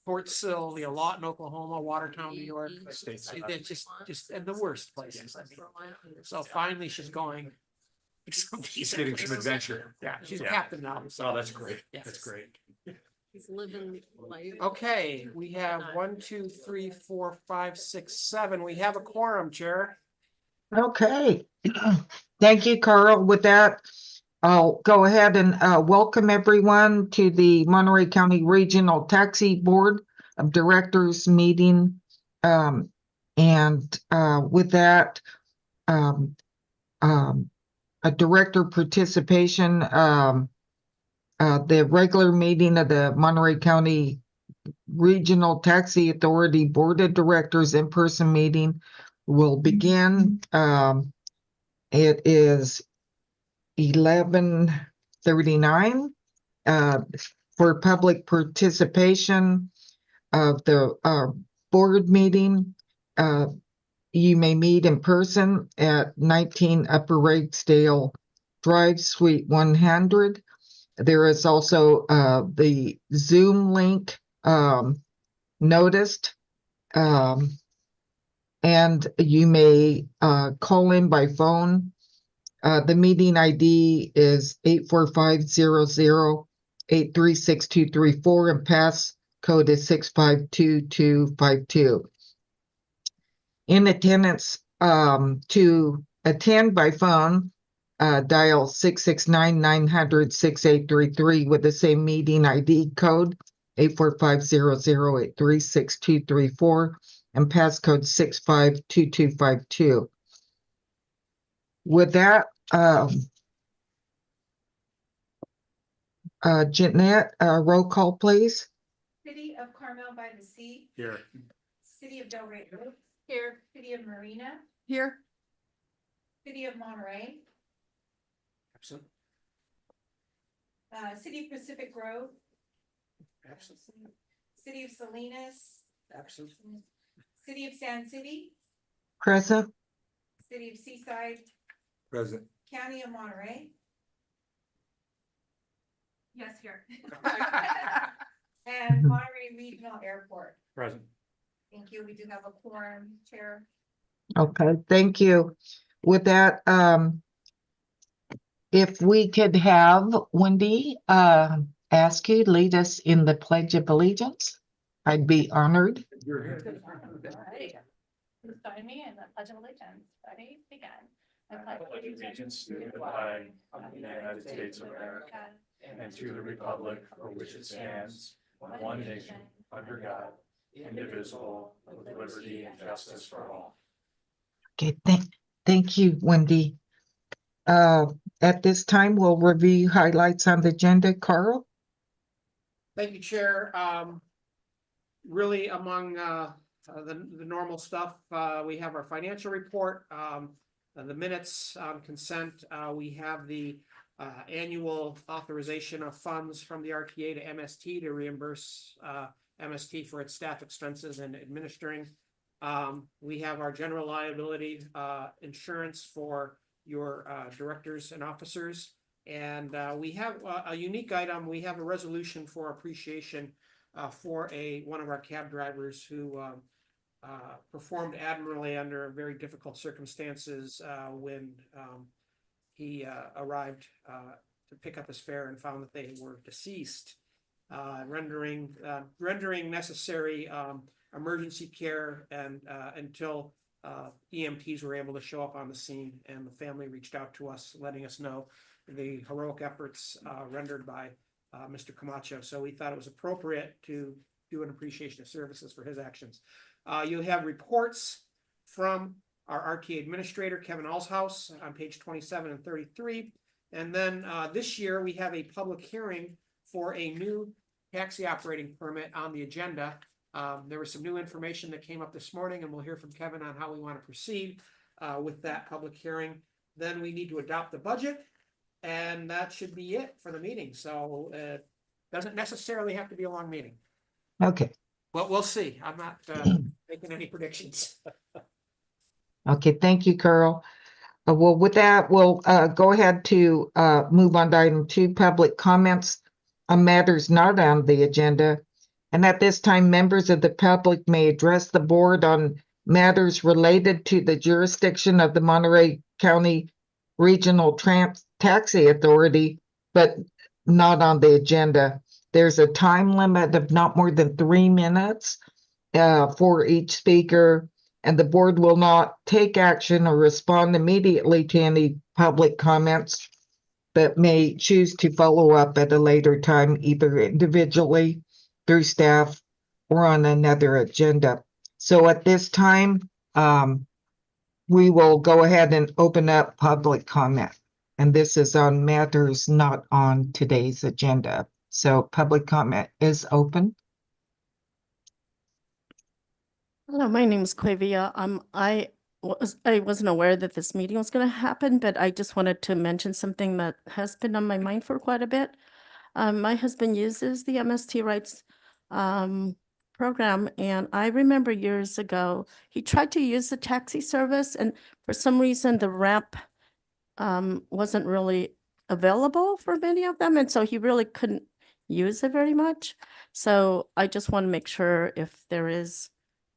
Fort Sill, the Lawton, Oklahoma, Watertown, New York. States. They're just in the worst places. I mean, so finally she's going. She's getting some adventure. Yeah, she's a Yeah. captain now. Oh, that's great. Yes. That's great. He's living life. Okay, we have 1, 2, 3, 4, 5, 6, 7. We have a quorum, Chair. Okay, thank you, Carl. With that, I'll go ahead and welcome everyone to the Monterey County Regional Taxi Board of Directors meeting. With that, a director participation, the regular meeting of the Monterey County Regional Taxi Authority Board of Directors in-person meeting will begin. It is 11:39 for public participation of the board meeting. You may meet in person at 19 Upper Ragsdale Drive, Suite 100. There is also the Zoom link noticed. And you may call in by phone. The meeting ID is 845-00-836-234 and pass code is 652252. In attendance, to attend by phone, dial 669-900-6833 with the same meeting ID code 845-00-836-234 and passcode 652252. With that, Jeanette, roll call, please. City of Carmel by the Sea, Here. City of Delray Oaks, Here. City of Marina, Here. City of Monterey, Absent. City of Pacific Grove, Absent. City of Salinas, Absent. City of Sand City, Present. City of Seaside, Present. County of Monterey. Yes, here. And Monterey Regional Airport. Present. Thank you. We do have a quorum, Chair. Okay, thank you. With that, if we could have Wendy ask you to lead us in the Pledge of Allegiance, I'd be honored. You're here. Right. Please join me in the Pledge of Allegiance. Ready? Begin. I pledge allegiance to the flag of the United States of America and to the republic for which it stands, one nation, under God, indivisible, with liberty and justice for all. Okay, thank you, Wendy. At this time, we'll review highlights on the agenda. Carl? Thank you, Chair. Really among the normal stuff, we have our financial report, the minutes, consent. We have the annual authorization of funds from the RTA to MST to reimburse MST for its staff expenses and administering. We have our general liability insurance for your directors and officers. And we have a unique item. We have a resolution for appreciation for one of our cab drivers who performed admirably under very difficult circumstances when he arrived to pick up his fare and found that they were deceased, rendering necessary emergency care and until EMTs were able to show up on the scene, and the family reached out to us, letting us know the heroic efforts rendered by Mr. Camacho. So we thought it was appropriate to do an appreciation of services for his actions. You have reports from our RTA administrator, Kevin Alshouse, on page 27 and 33. And then this year we have a public hearing for a new taxi operating permit on the agenda. There was some new information that came up this morning, and we'll hear from Kevin on how we want to proceed with that public hearing. Then we need to adopt the budget, and that should be it for the meeting. So it doesn't necessarily have to be a long meeting. Okay. Well, we'll see. I'm not making any predictions. Okay, thank you, Carl. Well, with that, we'll go ahead to move on to item 2, public comments on matters not on the agenda. And at this time, members of the public may address the board on matters related to the jurisdiction of the Monterey County Regional Taxi Authority, but not on the agenda. There's a time limit of not more than 3 minutes for each speaker, and the board will not take action or respond immediately to any public comments, but may choose to follow up at a later time, either individually, through staff, or on another agenda. So at this time, we will go ahead and open up public comment. And this is on matters not on today's agenda. So public comment is open. Hello, my name is Quavia. I wasn't aware that this meeting was going to happen, but I just wanted to mention something that has been on my mind for quite a bit. My husband uses the MST Rights program, and I remember years ago, he tried to use the taxi service, and for some reason, the ramp wasn't really available for many of them, and so he really couldn't use it very much. So I just want to make sure if there is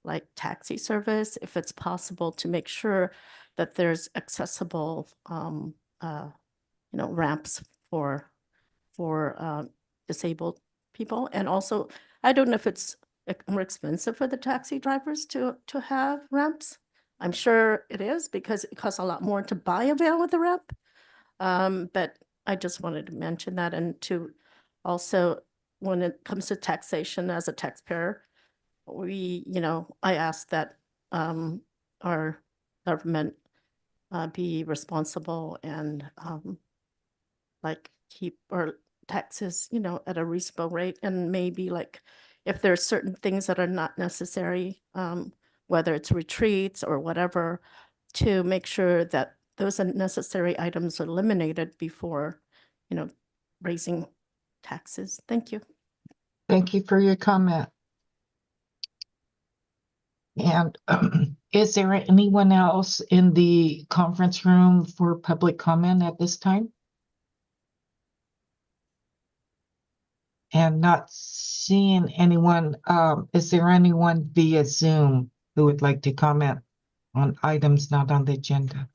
like taxi service, if it's possible to make sure that there's accessible, ramps for disabled people. And also, I don't know if it's more expensive for the taxi drivers to have ramps. I'm sure it is because it costs a lot more to buy a van with a ramp. But I just wanted to mention that, and to also, when it comes to taxation as a taxpayer, I ask that our government be responsible and keep our taxes, at a reasonable rate, and maybe if there's certain things that are not necessary, whether it's retreats or whatever, to make sure that those unnecessary items are eliminated before, raising taxes. Thank you. Thank you for your comment. And is there anyone else in the conference room for public comment at this time? And not seeing anyone, is there anyone via Zoom who would like to comment on items not on the agenda?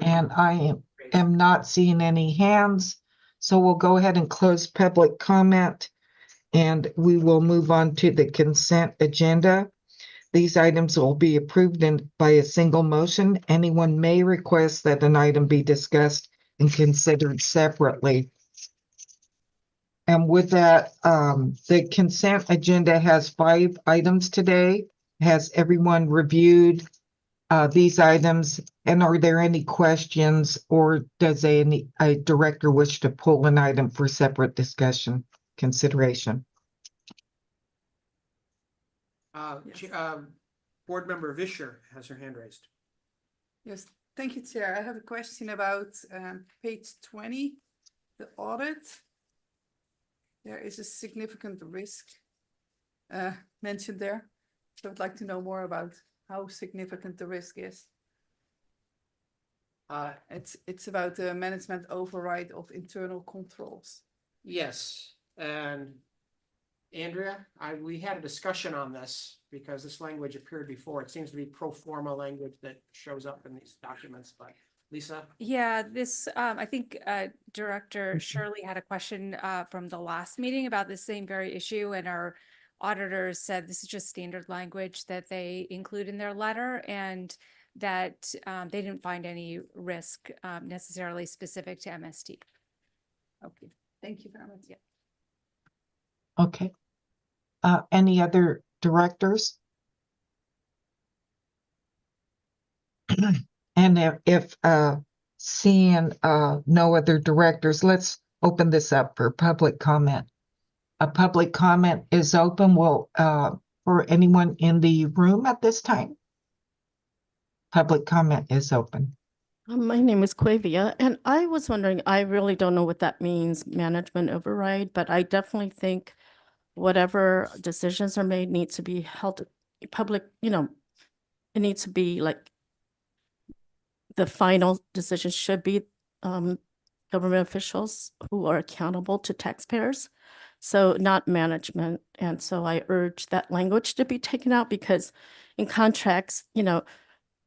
And I am not seeing any hands, so we'll go ahead and close public comment, and we will move on to the consent agenda. These items will be approved by a single motion. Anyone may request that an item be discussed and considered separately. And with that, the consent agenda has 5 items today. Has everyone reviewed these items? And are there any questions, or does a director wish to pull an item for separate discussion consideration? Board Member Vischer has her hand raised. Yes, thank you, Chair. I have a question about page 20, the audit. There is a significant risk mentioned there. So I'd like to know more about how significant the risk is. It's about the management override of internal controls. Yes, and Andrea, we had a discussion on this because this language appeared before. It seems to be pro forma language that shows up in these documents, but Lisa? Yeah, this, I think Director Shirley had a question from the last meeting about the same very issue, and our auditors said this is just standard language that they include in their letter, and that they didn't find any risk necessarily specific to MST. Okay, thank you very much. Yeah. Okay. Any other directors? And if seeing no other directors, let's open this up for public comment. A public comment is open. Will for anyone in the room at this time? Public comment is open. My name is Quavia, and I was wondering, I really don't know what that means, management override, but I definitely think whatever decisions are made needs to be held public, it needs to be the final decision should be government officials who are accountable to taxpayers. So not management. And so I urge that language to be taken out because in contracts,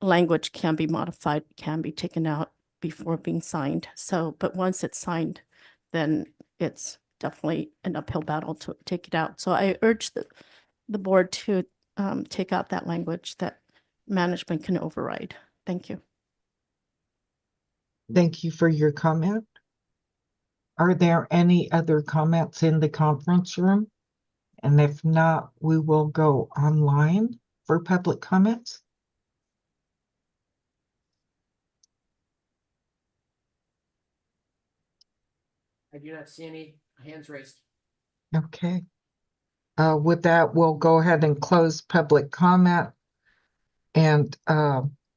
language can be modified, can be taken out before being signed. So, but once it's signed, then it's definitely an uphill battle to take it out. So I urge the board to take out that language that management can override. Thank you. Thank you for your comment. Are there any other comments in the conference room? And if not, we will go online for public comments. I do not see any hands raised. Okay. With that, we'll go ahead and close public comment and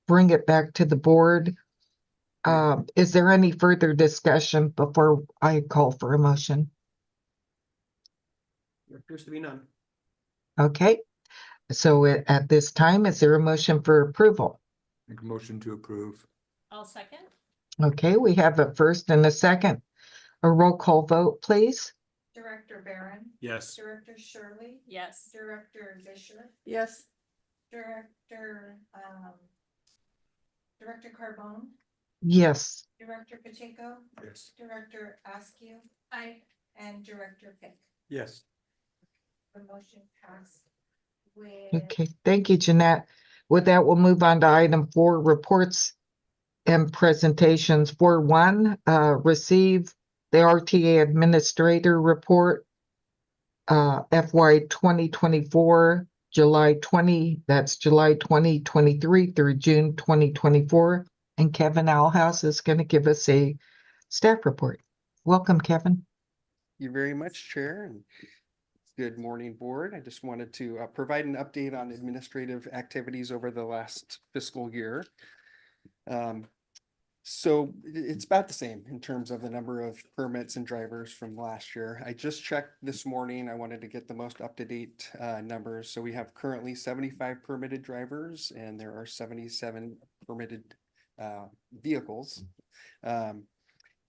bring it back to the board. Is there any further discussion before I call for a motion? There appears to be none. Okay. So at this time, is there a motion for approval? Make a motion to approve. I'll second. Okay, we have a first and a second. A roll call vote, please. Director Barron, Yes. Director Shirley, Yes. Director Fisher, Yes, Director, Director Carbone, Yes. Director Pacheco, Yes. Director Askew. Aye. And Director Pick. Yes. The motion passed with. Okay, thank you, Jeanette. With that, we'll move on to item 4, reports and presentations. 4.1, receive the RTA Administrator Report, FY 2024, July 20, that's July 2023 through June 2024. And Kevin Alhouse is going to give us a staff report. Welcome, Kevin. Thank you very much, Chair, and good morning, Board. I just wanted to provide an update on administrative activities over the last fiscal year. So it's about the same in terms of the number of permits and drivers from last year. I just checked this morning. I wanted to get the most up-to-date numbers. So we have currently 75 permitted drivers and there are 77 permitted vehicles. And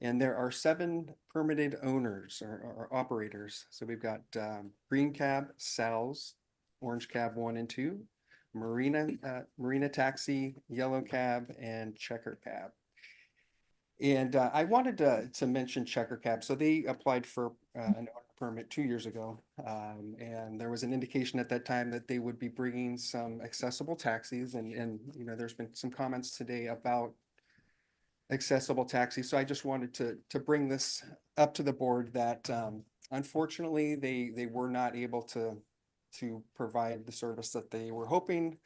there are 7 permitted owners or operators. So we've got Green Cab, Sal's, Orange Cab 1 and 2, Marina Taxi, Yellow Cab, and Checker Cab. And I wanted to mention Checker Cab. So they applied for an owner permit 2 years ago. And there was an indication at that time that they would be bringing some accessible taxis. And there's been some comments today about accessible taxis. So I just wanted to bring this up to the board that unfortunately they were not able to provide the service that they were hoping.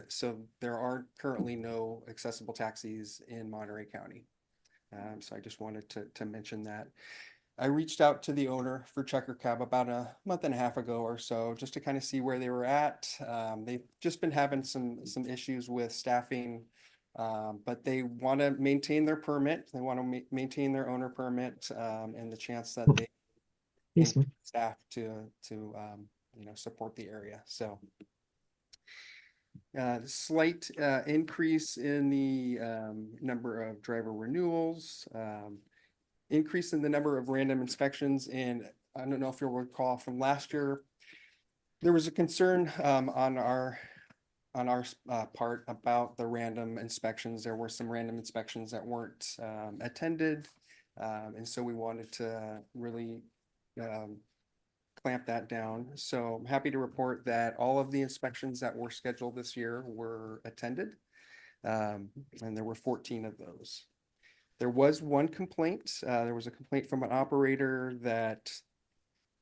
So there are currently no accessible taxis in Monterey County. So I just wanted to mention that. I reached out to the owner for Checker Cab about a month and a half ago or so, just to kind of see where they were at. They've just been having some issues with staffing, but they want to maintain their permit. They want to maintain their owner permit, and the chance that they Excuse me. staff to support the area. So slight increase in the number of driver renewals, increase in the number of random inspections. And I don't know if you'll recall from last year, there was a concern on our part about the random inspections. There were some random inspections that weren't attended. And so we wanted to really clamp that down. So I'm happy to report that all of the inspections that were scheduled this year were attended. And there were 14 of those. There was one complaint. There was a complaint from an operator that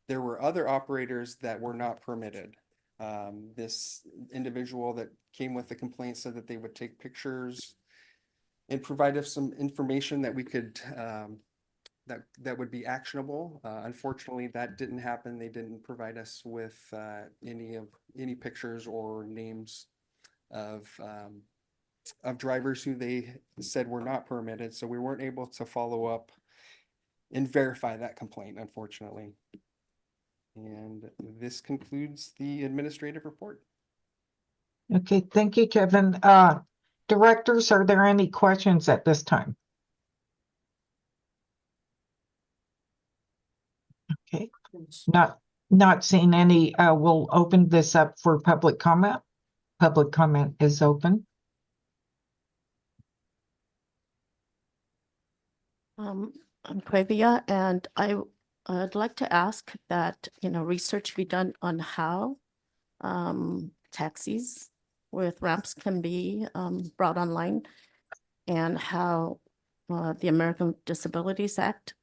there were other operators that were not permitted. This individual that came with the complaint said that they would take pictures and provide us some information that we could that would be actionable. Unfortunately, that didn't happen. They didn't provide us with any pictures or names of drivers who they said were not permitted. So we weren't able to follow up and verify that complaint, unfortunately. And this concludes the administrative report. Okay, thank you, Kevin. Directors, are there any questions at this time? questions? Not seeing any. We'll open this up for public comment. Public comment is open. I'm Quavia, and I'd like to ask that, research be done on how taxis with ramps can be brought online, and how the American Disabilities Act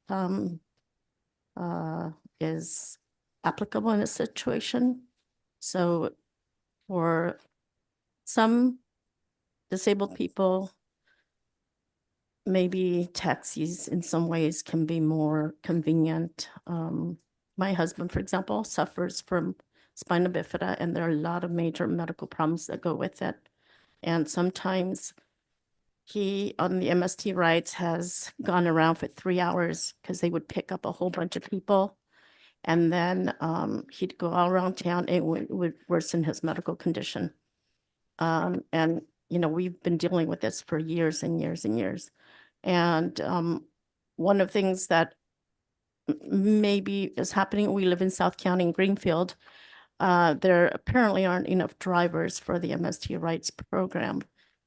is applicable in a situation. So for some disabled people, maybe taxis in some ways can be more convenient. My husband, for example, suffers from spina bifida, and there are a lot of major medical problems that go with it. And sometimes he, on the MST rides, has gone around for 3 hours because they would pick up a whole bunch of people. And then he'd go all around town. It would worsen his medical condition. And, we've been dealing with this for years and years and years. And one of the things that maybe is happening, we live in South County in Greenfield. There apparently aren't enough drivers for the MST Rights program.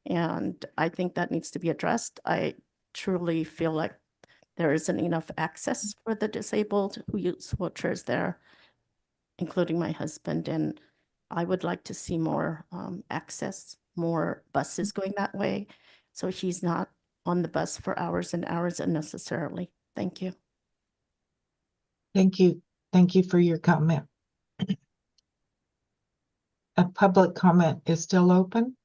And I think that needs to be addressed. I truly feel like there isn't enough access for the disabled who use wheelchairs there, including my husband. And I would like to see more access, more buses going that way, so he's not on the bus for hours and hours unnecessarily. Thank you. Thank you. Thank you for your comment. A public comment is still open.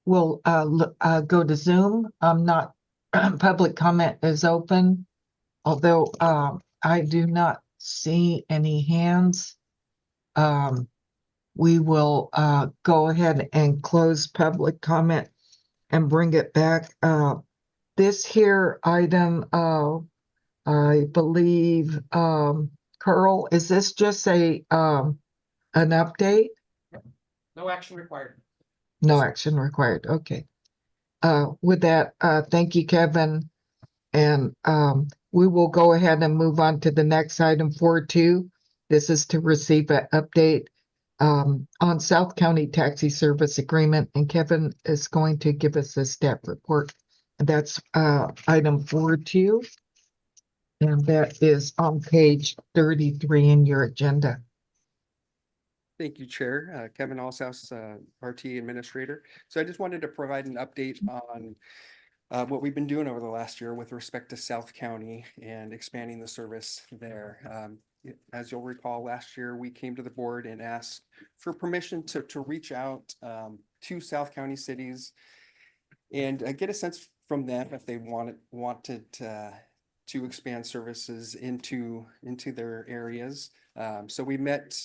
We'll go to Zoom. Not public comment is open, although I do not see any hands. We will go ahead and close public comment and bring it back. This here item, I believe, Carl, is this just an update? No action required. No action required. Okay. With that, thank you, Kevin. And we will go ahead and move on to the next item 4.2. This is to receive an update on South County Taxi Service Agreement, and Kevin is going to give us a staff report. And that's item 4.2, and that is on page 33 in your agenda. Thank you, Chair. Kevin Allshouse, RT Administrator. So I just wanted to provide an update on what we've been doing over the last year with respect to South County and expanding the service there. As you'll recall, last year we came to the board and asked for permission to reach out to South County cities and get a sense from them if they wanted to expand services into their areas. So we met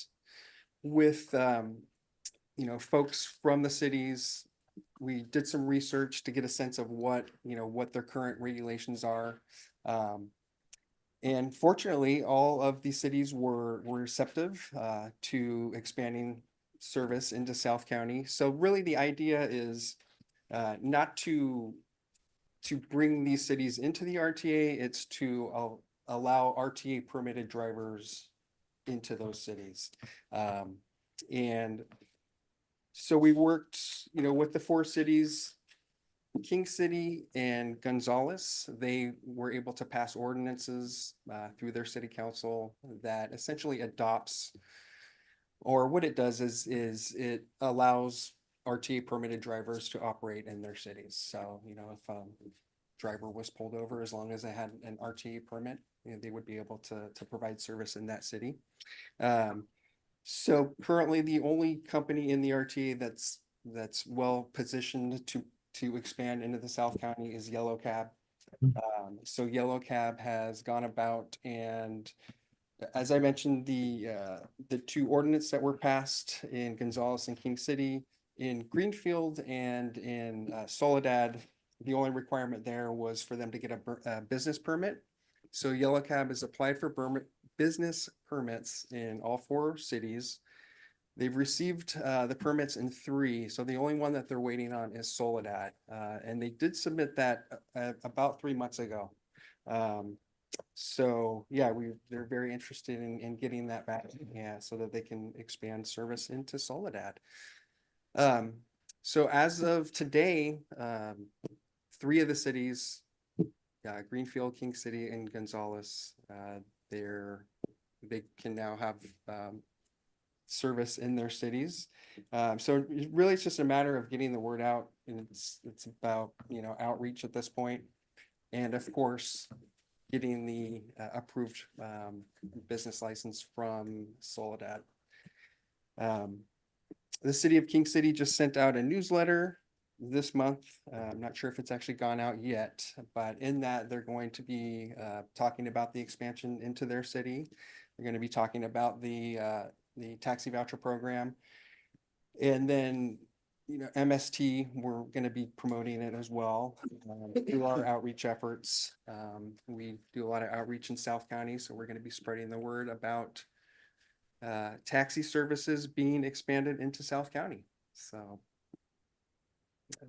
with folks from the cities. We did some research to get a sense of what their current regulations are. And fortunately, all of these cities were receptive to expanding service into South County. So really the idea is not to bring these cities into the RTA, it's to allow RTA permitted drivers into those cities. And so we worked, with the 4 cities, King City and Gonzales. They were able to pass ordinances through their city council that essentially adopts, or what it does is it allows RTA permitted drivers to operate in their cities. So, if a driver was pulled over, as long as they had an RTA permit, they would be able to provide service in that city. So currently the only company in the RTA that's well positioned to expand into the South County is Yellow Cab. So Yellow Cab has gone about, and as I mentioned, the 2 ordinances that were passed in Gonzales and King City, in Greenfield and in Soledad, the only requirement there was for them to get a business permit. So Yellow Cab has applied for business permits in all 4 cities. They've received the permits in 3, so the only one that they're waiting on is Soledad. And they did submit that about 3 months ago. So yeah, they're very interested in getting that back, yeah, so that they can expand service into Soledad. So as of today, 3 of the cities, Greenfield, King City, and Gonzales, they can now have service in their cities. So really, it's just a matter of getting the word out, and it's about, outreach at this point, and of course, getting the approved business license from Soledad. The city of King City just sent out a newsletter this month. I'm not sure if it's actually gone out yet, but in that they're going to be talking about the expansion into their city. They're going to be talking about the taxi voucher program. And then, MST, we're going to be promoting it as well through our outreach efforts. We do a lot of outreach in South County, so we're going to be spreading the word about taxi services being expanded into South County. So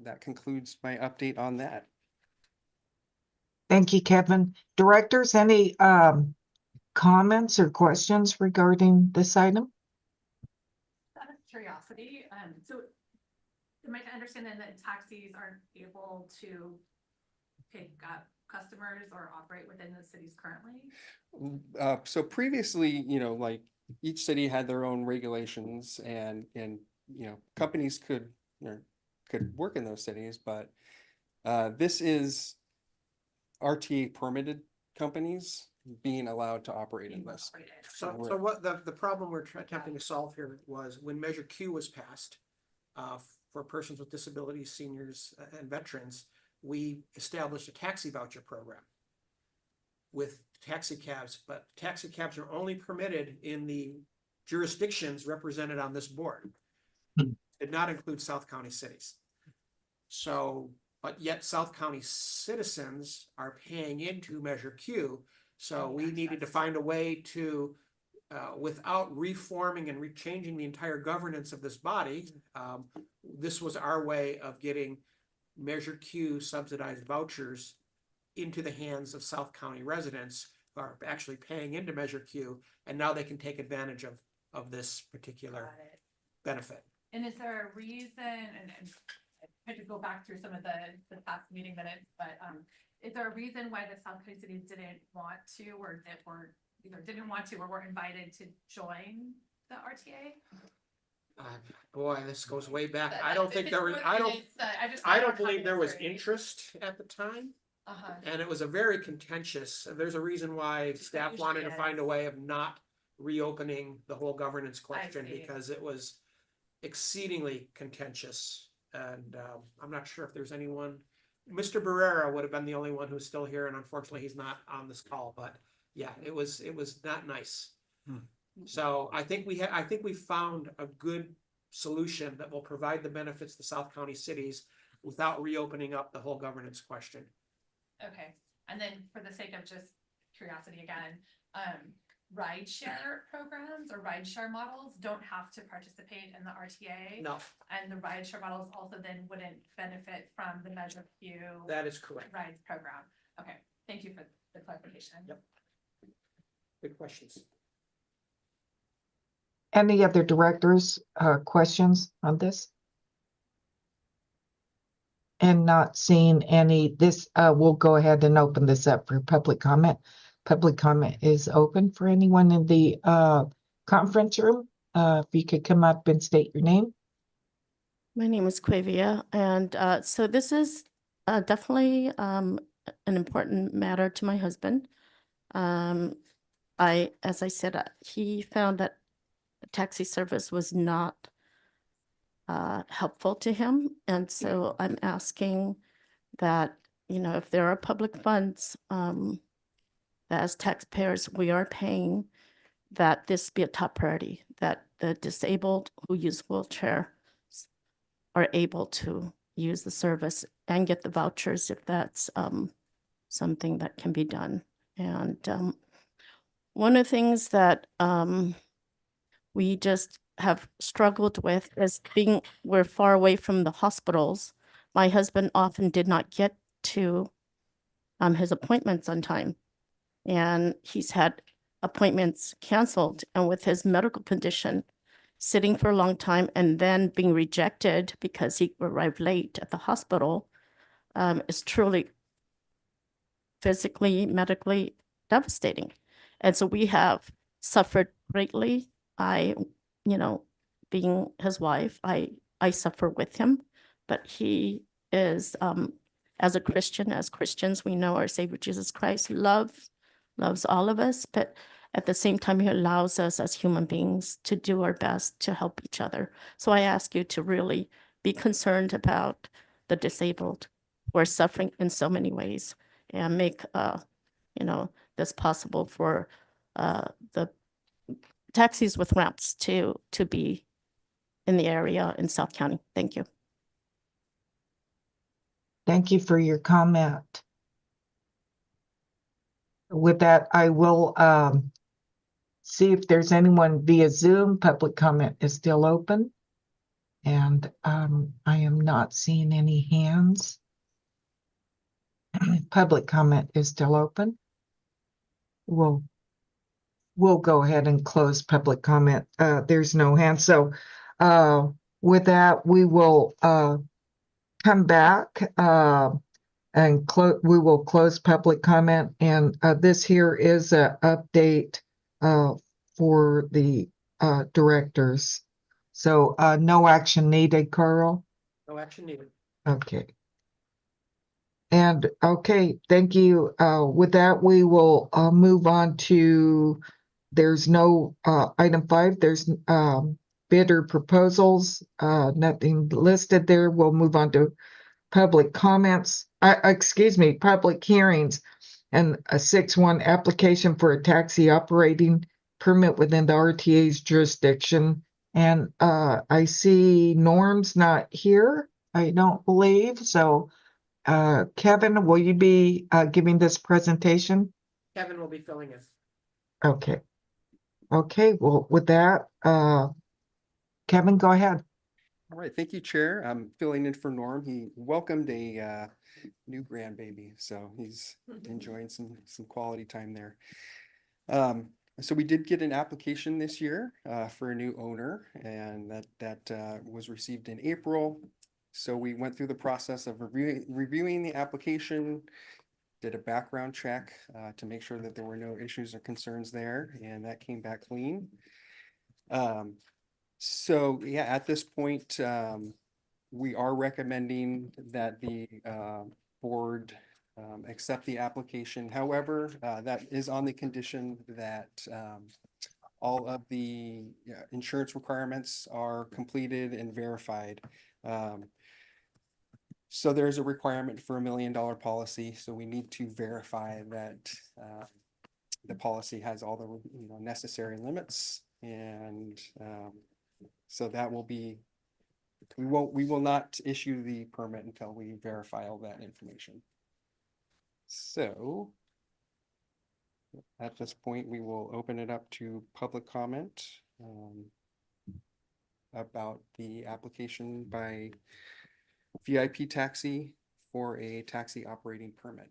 that concludes my update on that. Thank you, Kevin. Directors, any comments or questions regarding this item? Out of curiosity, so am I to understand then that taxis aren't able to pick up customers or operate within the cities currently? So previously, like each city had their own regulations, and companies could work in those cities, but this is RTA permitted companies being allowed to operate in this. So what the problem we're attempting to solve here was when Measure Q was passed, for persons with disabilities, seniors, and veterans, we established a taxi voucher program with taxi cabs, but taxi cabs are only permitted in the jurisdictions represented on this board. Did not include South County cities. So, but yet South County citizens are paying into Measure Q. So we needed to find a way to, without reforming and changing the entire governance of this body, this was our way of getting Measure Q subsidized vouchers into the hands of South County residents who are actually paying into Measure Q, and now they can take advantage of this particular benefit. And is there a reason, and I had to go back through some of the past meeting minutes, but is there a reason why the South County cities didn't want to, or that weren't either didn't want to or weren't invited to join the RTA? Boy, this goes way back. But I don't if think it's there was, what I it don't, is, I I don't have believe there was history. interest at the time. Uh-huh. And it was a very contentious, there's a reason why staff usually wanted to is. find a way of not reopening the whole governance question, see. because it was exceedingly contentious. And I'm not sure if there's anyone, Mr. Barrera would have been the only one who's still here, and unfortunately he's not on this call, but yeah, it was not nice. So I think we found a good solution that will provide the benefits to South County cities without reopening up the whole governance question. Okay, and then for the sake of just curiosity again, rideshare programs or rideshare models don't have to participate in the RTA. No, And the rideshare models also then wouldn't benefit from the Measure Q that is correct. rides program. Okay, thank you for the clarification. Yep. Good questions. Any other directors, questions on this? And not seeing any, we'll go ahead and open this up for public comment. Public comment is open for anyone in the conference room. If you could come up and state your name. My name is Quavia, and so this is definitely an important matter to my husband. As I said, he found that taxi service was not helpful to him, and so I'm asking that, if there are public funds that as taxpayers we are paying, that this be a top priority, that the disabled who use wheelchair are able to use the service and get the vouchers if that's something that can be done. And one of the things that we just have struggled with is we're far away from the hospitals. My husband often did not get to his appointments on time. And he's had appointments canceled, and with his medical condition, sitting for a long time and then being rejected because he arrived late at the hospital, is truly physically, medically devastating. And so we have suffered greatly. You know, being his wife, I suffer with him, but he is, as a Christian, as Christians, we know our Savior Jesus Christ loves all of us, but at the same time, he allows us as human beings to do our best to help each other. So I ask you to really be concerned about the disabled who are suffering in so many ways, and make, this possible for the taxis with ramps to be in the area in South County. Thank you. Thank you for your comment. With that, I will see if there's anyone via Zoom. Public comment is still open. And I am not seeing any hands. Public comment is still open. We'll go ahead and close public comment. There's no hands. So with that, we will come back and we will close public comment. And this here is an update for the directors. So no action needed, Carl. No action needed. Okay. And okay, thank you. With that, we will move on to, there's no item 5, there's bidder proposals, nothing listed there. We'll move on to public comments, public hearings, and a 6-1 application for a taxi operating permit within the RTA's jurisdiction. And I see Norm's not here, I don't believe. So Kevin, will you be giving this presentation? Kevin will be filling in. Okay. Okay, well, with that, Kevin, go ahead. All right, thank you, Chair. I'm filling in for Norm. He welcomed a new grandbaby, so he's enjoying some quality time there. So we did get an application this year for a new owner, and that was received in April. So we went through the process of reviewing the application, did a background check to make sure that there were no issues or concerns there, and that came back clean. So yeah, at this point, we are recommending that the board accept the application. However, that is on the condition that all of the insurance requirements are completed and verified. So there's a requirement for $1 million policy, so we need to verify that the policy has all the necessary limits, and so that will be, we will not issue the permit until we verify all that information. So at this point, we will open it up to public comment about the application by VIP Taxi for a taxi operating permit.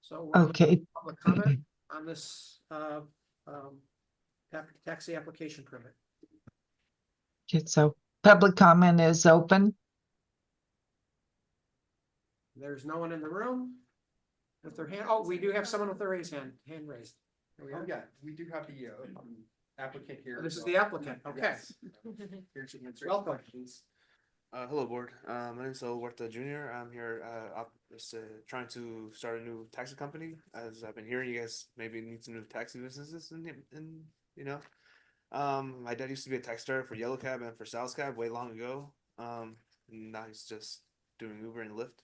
So we're looking Okay. at public comment on this taxi application permit. Okay, so public comment is open. There's no one in the room with their hand. Oh, we do have someone with their hand raised. There we Oh, are. yeah, we do have the applicant here. This is so- the applicant. Okay. Yes. Here to answer any Welcome. questions. Hello, board. My name is Saul Huerta Jr. I'm here just trying to start a new taxi company. As I've been hearing, you guys maybe need some new taxi businesses, my dad used to be a taxi driver for Yellow Cab and for Sal's Cab way long ago. Now he's just doing Uber and Lyft.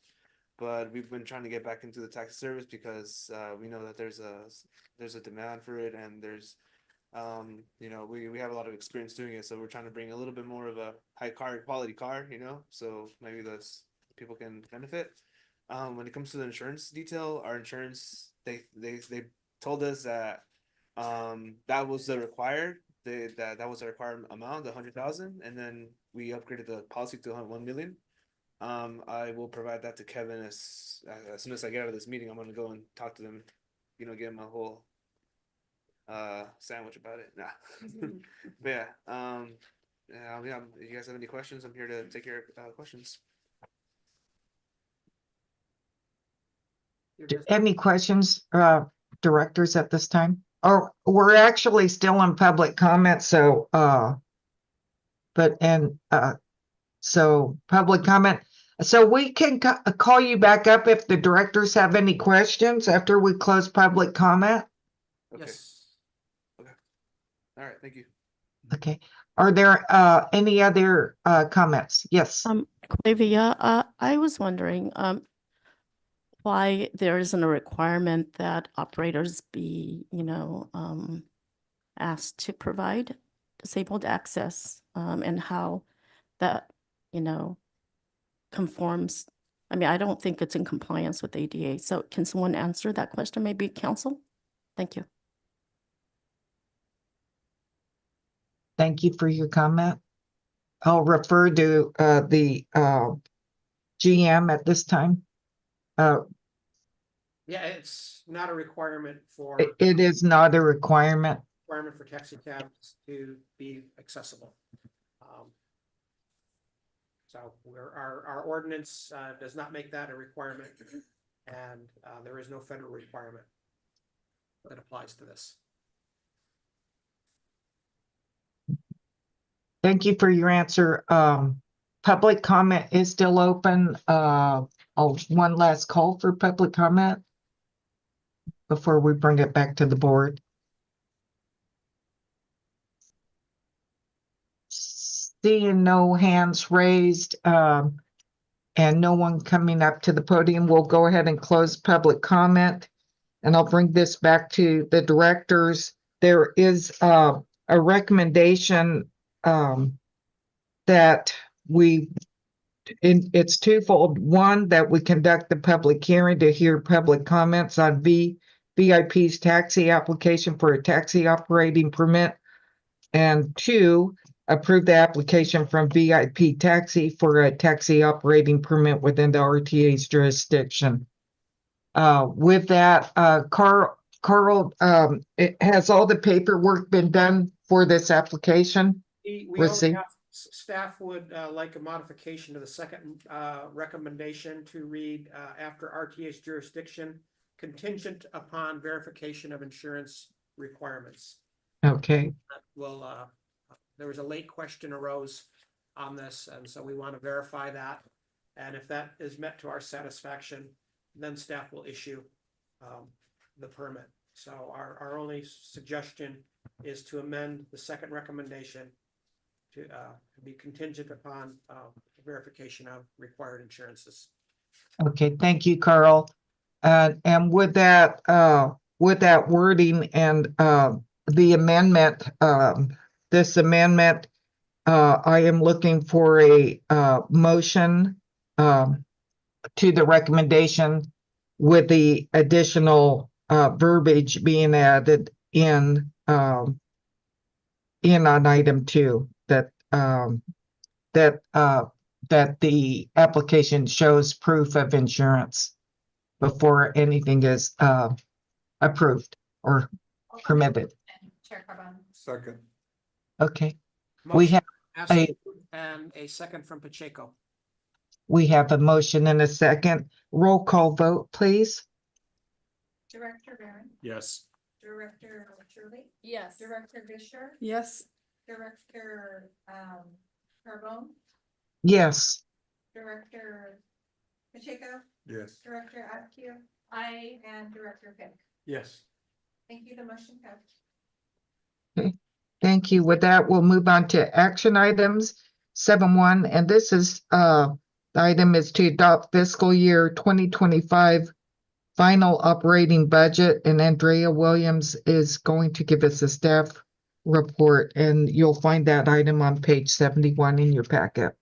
But we've been trying to get back into the taxi service because we know that there's a demand for it, and there's we have a lot of experience doing it, so we're trying to bring a little bit more of a quality car, so maybe those people can benefit. When it comes to the insurance detail, our insurance, they told us that that was the required, that was the required amount, the 100,000, and then we upgraded the policy to 1 million. I will provide that to Kevin as soon as I get out of this meeting. I'm gonna go and talk to them, you know, give them a whole sandwich about it. Nah. But yeah, yeah, if you guys have any questions, I'm here to take your questions. Any questions, directors at this time? Or we're actually still in public comment, so, so public comment. So we can call you back up if the directors have any questions after we close public comment. Okay. Yes. All right. Thank you. Okay. Are there, any other, comments? Yes. Quavia, I was wondering, why there isn't a requirement that operators be, asked to provide disabled access, and how that, conforms. I mean, I don't think it's in compliance with ADA. So can someone answer that question? Maybe council? Thank you. Thank you for your comment. I'll refer to, the, GM at this time. Yeah, it's not a requirement for, It is not a requirement. requirement for taxi cabs to be accessible. So our ordinance, does not make that a requirement, and, there is no federal requirement that applies to this. Thank you for your answer. Public comment is still open. One last call for public comment before we bring it back to the board. Seeing no hands raised, and no one coming up to the podium, we'll go ahead and close public comment. And I'll bring this back to the directors. There is, a recommendation, that it's twofold. One, that we conduct the public hearing to hear public comments on VIP's taxi application for a taxi operating permit. And two, approve the application from VIP Taxi for a taxi operating permit within the RTA's jurisdiction. With that, Carl, has all the paperwork been done for this application? We Let's already see. have, staff would, like a modification to the second, recommendation to read, after RTA's jurisdiction, contingent upon verification of insurance requirements. Okay, Well, there was a late question arose on this, and so we want to verify that. And if that is met to our satisfaction, then staff will issue, the permit. So our only suggestion is to amend the second recommendation to, be contingent upon, verification of required insurances. okay, thank you, Carl. And with that wording and, the amendment, this amendment, I am looking for a, motion, to the recommendation with the additional, verbiage being added in on item 2, that, that the application shows proof of insurance before anything is, approved or permitted. And Chair Carbone. Second. Okay, we Motion have as a- moved and a second from Pacheco. a motion and a second. Roll call vote, please. Director Barron, Yes. Director Shirley, Yes. Director Fisher, Yes, Director Carbone, Yes, Director Pacheco, Yes. Director Askew, I, and Director Fick. Yes. Thank you, the motion passed. thank you. With that, we'll move on to action items 7.1, and this is, the item is to adopt fiscal year 2025 final operating budget, and Andrea Williams is going to give us a staff report, and you'll find that item on page 71 in your packet.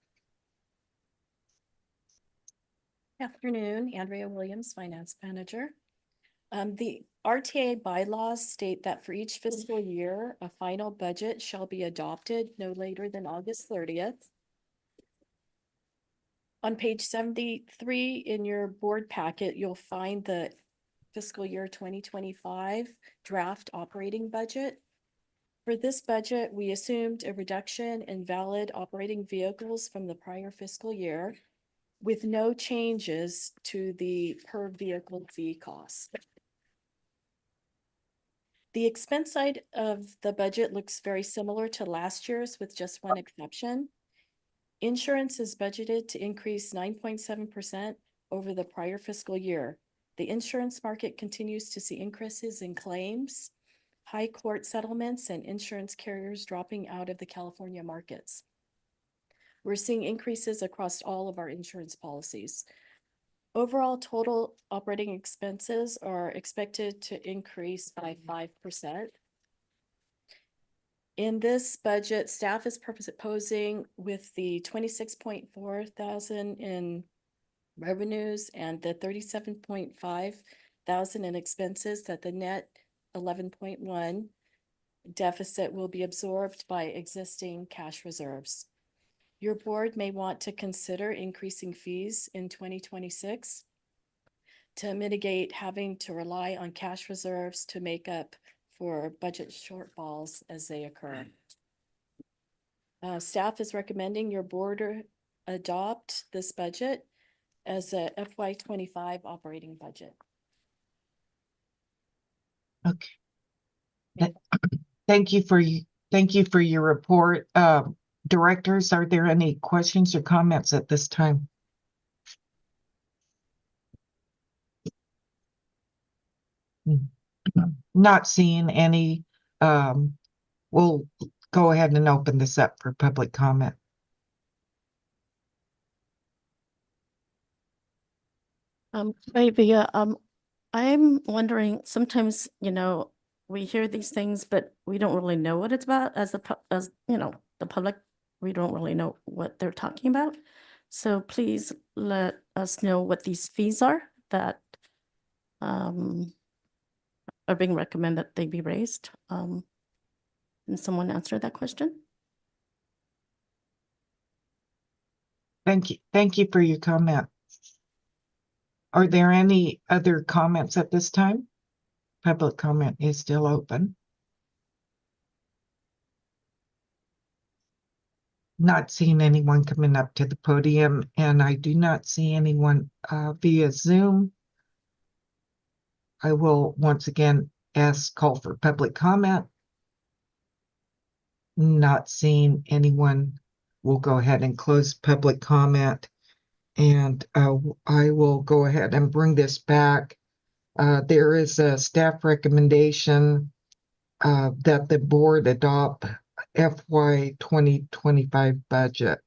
Afternoon, Andrea Williams, Finance Manager. The RTA bylaws state that for each fiscal year, a final budget shall be adopted no later than August 30th. On page 73 in your board packet, you'll find the fiscal year 2025 draft operating budget. For this budget, we assumed a reduction in valid operating vehicles from the prior fiscal year with no changes to the per vehicle fee cost. The expense side of the budget looks very similar to last year's with just one exception. Insurance is budgeted to increase 9.7% over the prior fiscal year. The insurance market continues to see increases in claims, high court settlements, and insurance carriers dropping out of the California markets. We're seeing increases across all of our insurance policies. Overall, total operating expenses are expected to increase by 5%. In this budget, staff is proposing with the 26.4 thousand in revenues and the 37.5 thousand in expenses that the net 11.1 deficit will be absorbed by existing cash reserves. Your board may want to consider increasing fees in 2026 to mitigate having to rely on cash reserves to make up for budget shortfalls as they occur. Staff is recommending your board adopt this budget as a FY25 operating budget. Okay. Thank you for your report. Directors, are there any questions or comments at this time? Not seeing any. We'll go ahead and open this up for public comment. Via, I'm wondering, sometimes, we hear these things, but we don't really know what it's about as the public, we don't really know what they're talking about. So please let us know what these fees are that are being recommended that they be raised. Can someone answer that question? Thank you. Thank you for your comment. Are there any other comments at this time? Public comment is still open. Not seeing anyone coming up to the podium, and I do not see anyone via Zoom. I will once again call for public comment. Not seeing anyone. We'll go ahead and close public comment, and I will go ahead and bring this back. There is a staff recommendation that the board adopt FY 2025 budget.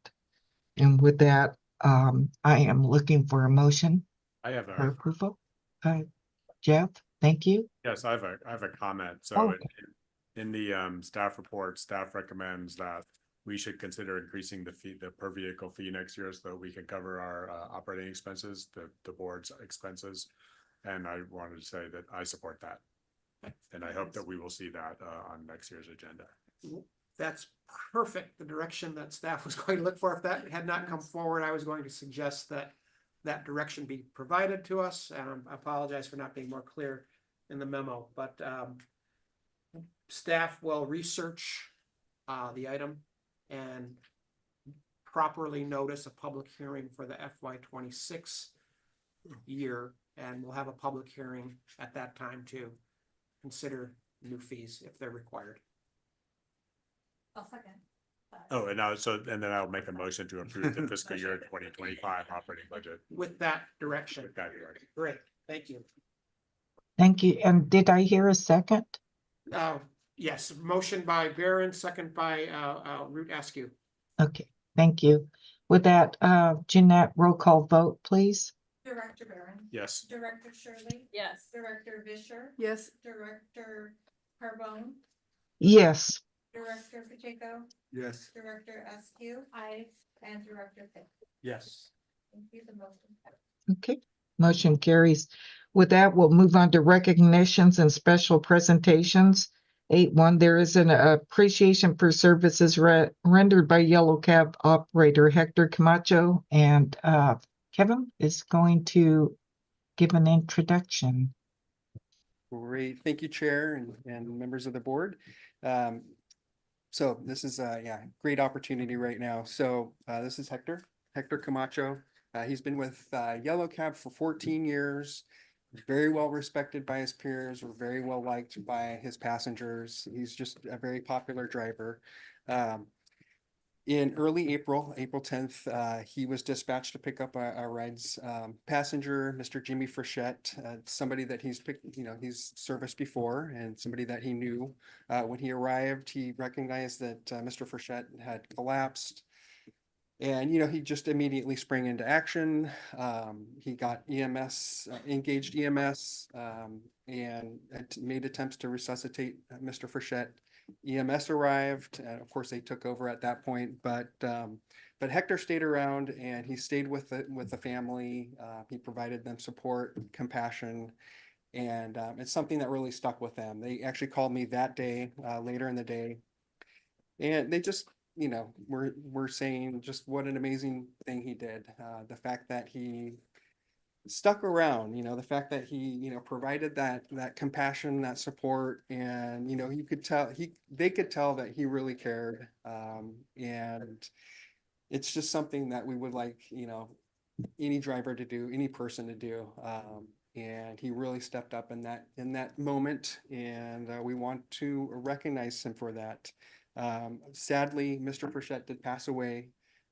And with that, I am looking for a motion I have for a, approval. Jeff, thank you. yes, I have a comment. So Oh, okay. in the staff report, staff recommends that we should consider increasing the fee, the per vehicle fee next year so that we can cover our operating expenses, the board's expenses. And I wanted to say that I support that. And I hope that we will see that on next year's agenda. That's perfect, the direction that staff was going to look for. If that had not come forward, I was going to suggest that that direction be provided to us. And I apologize for not being more clear in the memo, but staff will research the item and properly notice a public hearing for the FY26 year. And we'll have a public hearing at that time to consider new fees if they're required. I'll second. Oh, and then I'll make a motion to approve the fiscal year 2025 operating budget. With that direction. With that direction. Great, thank you. Thank you. And did I hear a second? Yes, motion by Baron, second by Root Askew. Okay, thank you. With that, Jeanette, roll call vote, please. Director Barron. Yes. Director Shirley. Yes. Director Vischer. Yes. Director Carbone. Yes. Director Pacheco. Yes. Director Askew. Aye. And Director Pitt. Yes. Thank you, the motion passed. Okay, motion carries. With that, we'll move on to recognitions and special presentations. 8.1, there is an appreciation for services rendered by Yellow Cab operator Hector Camacho, and Kevin is going to give an introduction. Great, thank you, Chair and members of the board. So this is great opportunity right now. So this is Hector Camacho. He's been with Yellow Cab for 14 years. Very well respected by his peers, or very well liked by his passengers. He's just a very popular driver. In early April 10th, he was dispatched to pick up a ride's passenger, Mr. Jimmy Frechette, somebody that he's serviced before, and somebody that he knew. When he arrived, he recognized that Mr. Frechette had collapsed. And, he just immediately sprang into action. He got EMS, engaged EMS, and made attempts to resuscitate Mr. Frechette. EMS arrived, and of course they took over at that point, but Hector stayed around, and he stayed with the family. He provided them support, compassion, and it's something that really stuck with them. They actually called me that day, later in the day, and they just, we're saying just what an amazing thing he did. The fact that he stuck around, the fact that he, provided that compassion, that support, and, you could tell, they could tell that he really cared. And it's just something that we would like, any driver to do, any person to do. And he really stepped up in that moment, and we want to recognize him for that. Sadly, Mr. Frechette did pass away.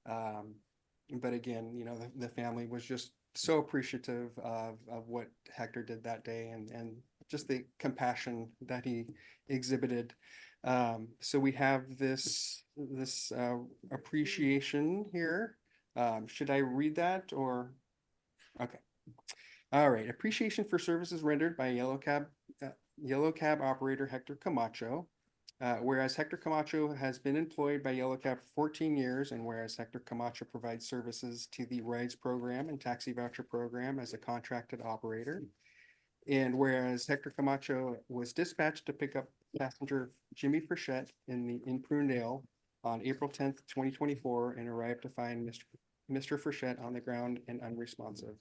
But again, the family was just so appreciative of what Hector did that day, and just the compassion that he exhibited. So we have this appreciation here. Should I read that, or? Okay. All right. Appreciation for services rendered by Yellow Cab operator Hector Camacho. Whereas Hector Camacho has been employed by Yellow Cab for 14 years, and whereas Hector Camacho provides services to the Rides program and taxi voucher program as a contracted operator, and whereas Hector Camacho was dispatched to pick up passenger Jimmy Frechette in Prunedale on April 10th, 2024, and arrived to find Mr. Frechette on the ground and unresponsive.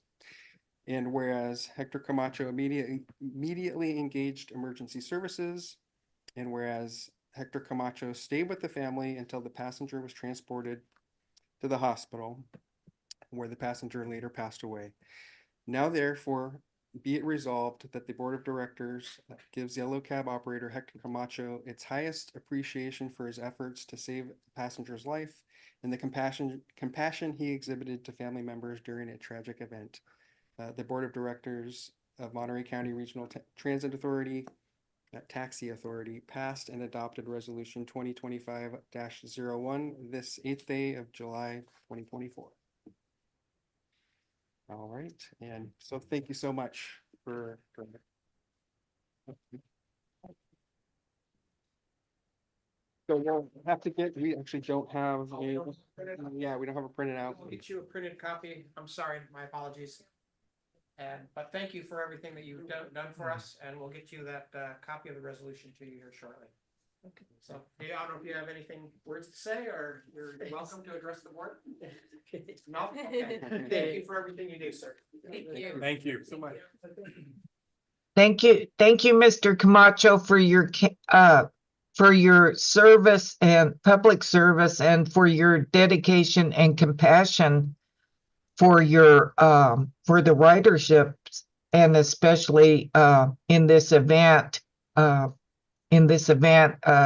And whereas Hector Camacho immediately engaged emergency services, and whereas Hector Camacho stayed with the family until the passenger was transported to the hospital, where the passenger later passed away. Now, therefore, be it resolved that the Board of Directors gives Yellow Cab operator Hector Camacho its highest appreciation for his efforts to save the passenger's life and the compassion he exhibited to family members during a tragic event. The Board of Directors of Monterey County Regional Transit Authority Taxi Authority passed and adopted Resolution 2025-01 this 8th day of July 2024. All right, and so thank you so much for So we'll have to we actually don't have we don't have a printed out. We'll get you a printed copy. I'm sorry, my apologies. But thank you for everything that you've done for us, and we'll get you that copy of the resolution to you here shortly. Okay. So, I don't know if you have anything words to say, or you're welcome to address the board. No? Okay. Thank you for everything you do, sir. Thank you. Thank you so much. Thank you, Mr. Camacho, for your service and public service, and for your dedication and compassion for your for the ridership, and especially in this event,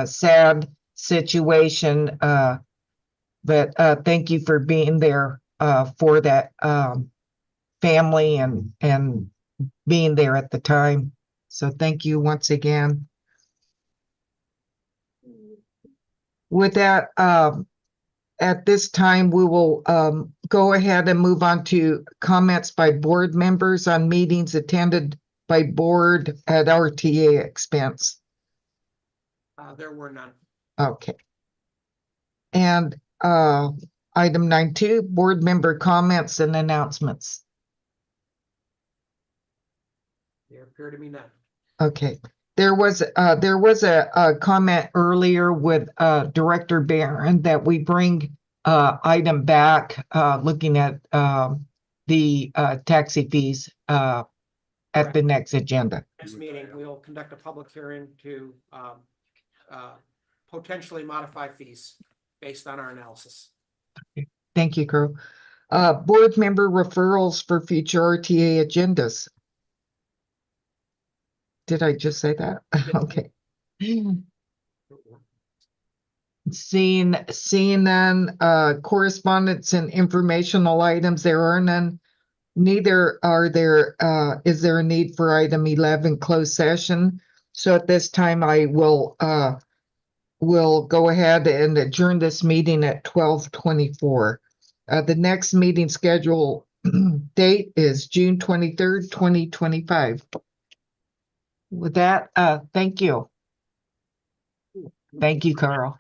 sad situation. But thank you for being there for that family and being there at the time. So thank you once again. With that, at this time, we will go ahead and move on to comments by board members on meetings attended by board at RTA expense. There were none. Okay. And item 9.2, board member comments and announcements. There appear to be none. Okay. There was a comment earlier with Director Barron that we bring item back, looking at the taxi fees at the next agenda. Next meeting, we'll conduct a public hearing to potentially modify fees based on our analysis. Thank you, Carl. Board member referrals for future RTA agendas. Did I just say that? Okay. Seeing none, correspondence and informational items, there are none. Neither are there, is there a need for item 11 closed session? So at this time, I will go ahead and adjourn this meeting at 12:24. The next meeting schedule date is June 23rd, 2025. With that, thank you. Thank you, Carl.